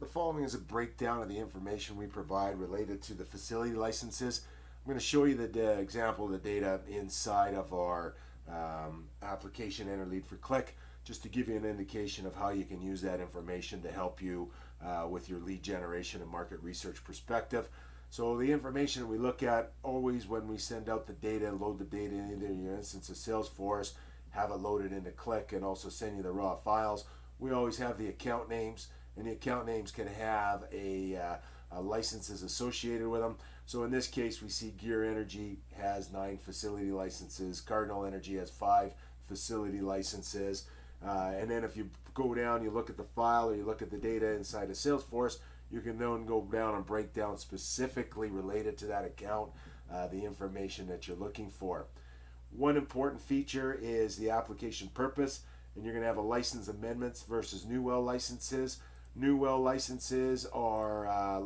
The following is a breakdown of the information we provide related to the facility licenses. I'm going to show you the example of the data inside of our application Enerlead for Click, just to give you an indication of how you can use that information to help you with your lead generation and market research perspective. So the information we look at always when we send out the data, load the data into your instance of Salesforce, have it loaded into Click, and also send you the raw files. We always have the account names, and the account names can have licenses associated with them. So in this case, we see Gear Energy has 9 facility licenses, Cardinal Energy has 5 facility licenses, and then if you go down, you look at the file or you look at the data inside of Salesforce, you can then go down and break down specifically related to that account the information that you're looking for. One important feature is the application purpose, and you're going to have a license amendments versus new well licenses. New well licenses are,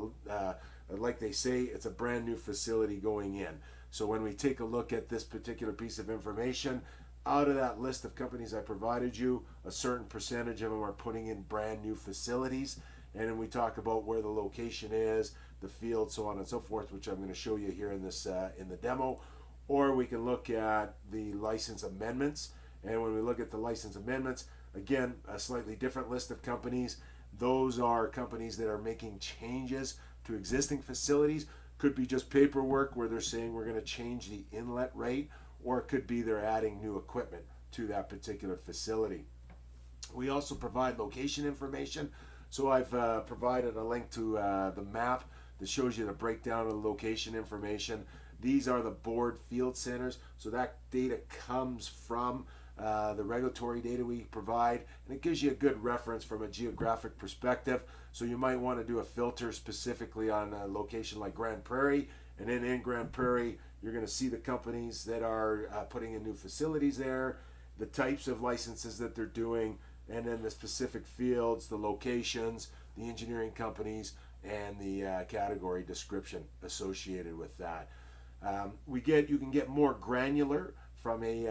like they say, it's a brand new facility going in. So when we take a look at this particular piece of information, out of that list of companies I provided you, a certain percentage of them are putting in brand new facilities. And then we talk about where the location is, the field, so on and so forth, which I'm going to show you here in this in the demo. Or we can look at the license amendments. And when we look at the license amendments, again, a slightly different list of companies. Those are companies that are making changes to existing facilities. Could be just paperwork where they're saying we're going to change the inlet rate, or it could be they're adding new equipment to that particular facility. We also provide location information. So I've provided a link to the map that shows you the breakdown of the location information. These are the board field centers. So that data comes from the regulatory data we provide, and it gives you a good reference from a geographic perspective. So you might want to do a filter specifically on a location like Grand Prairie, and then in Grand Prairie you're going to see the companies that are putting in new facilities there, the types of licenses that they're doing, and then the specific fields, the locations, the engineering companies, and the category description associated with that. You can get more granular from a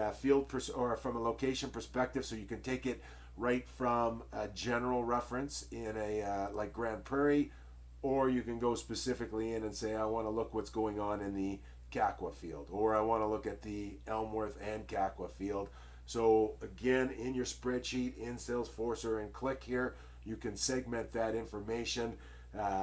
or from a location perspective, so you can take it right from a general reference in a like Grand Prairie, or you can go specifically in and say, I want to look what's going on in the Kakwa field, or I want to look at the Elmworth and Kakwa field. So again, in your spreadsheet, in Salesforce or in Click here, you can segment that information,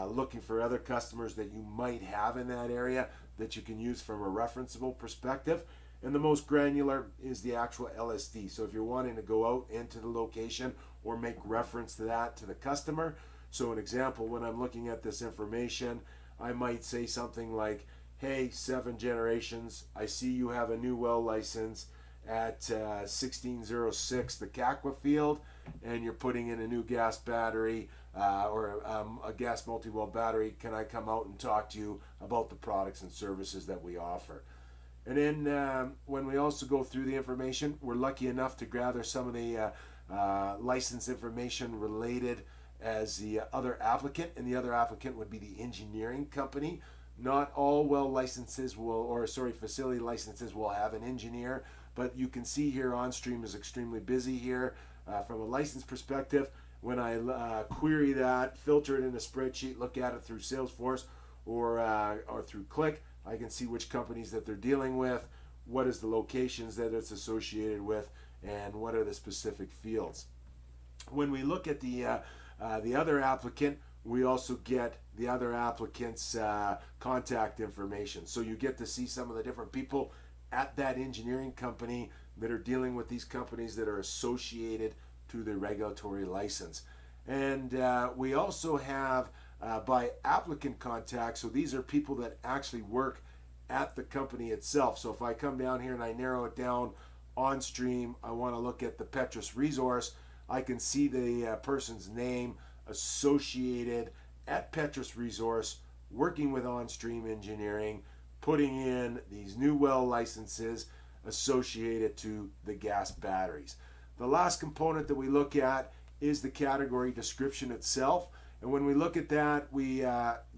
looking for other customers that you might have in that area that you can use from a referenceable perspective. And the most granular is the actual LSD. So if you're wanting to go out into the location or make reference to that to the customer. So an example, when I'm looking at this information, I might say something like, hey, 7 Generations, I see you have a new well license at 1606 the Kakwa field, and you're putting in a new gas battery or a gas multi-well battery. Can I come out and talk to you about the products and services that we offer? And then when we also go through the information, we're lucky enough to gather some of the license information related as the other applicant, and the other applicant would be the engineering company. Not all well licenses facility licenses will have an engineer, but you can see here OnStream is extremely busy here from a license perspective. When I query that, filter it in a spreadsheet, look at it through Salesforce or through Click, I can see which companies that they're dealing with, what is the locations that it's associated with, and what are the specific fields. When we look at the other applicant, we also get the other applicant's contact information. So you get to see some of the different people at that engineering company that are dealing with these companies that are associated to the regulatory license. And we also have by applicant contact, so these are people that actually work at the company itself. So if I come down here and I narrow it down on stream, I want to look at the Petrus resource, I can see the person's name associated at Petrus Resource, working with OnStream Engineering, putting in these new well licenses associated to the gas batteries. The last component that we look at is the category description itself. And when we look at that,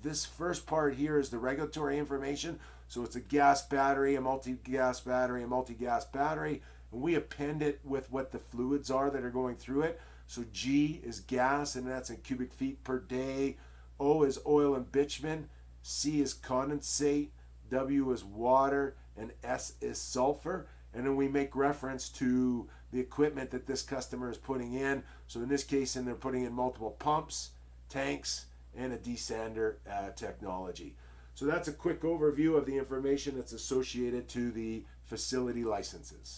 this first part here is the regulatory information. So it's a gas battery, a multi-gas battery, a multi-gas battery, and we append it with what the fluids are that are going through it. So G is gas, and that's in cubic feet per day. O is oil and bitumen. C is condensate. W is water, and S is sulfur. And then we make reference to the equipment that this customer is putting in. So in this case, they're putting in multiple pumps, tanks, and a desander technology. So that's a quick overview of the information that's associated to the facility licenses.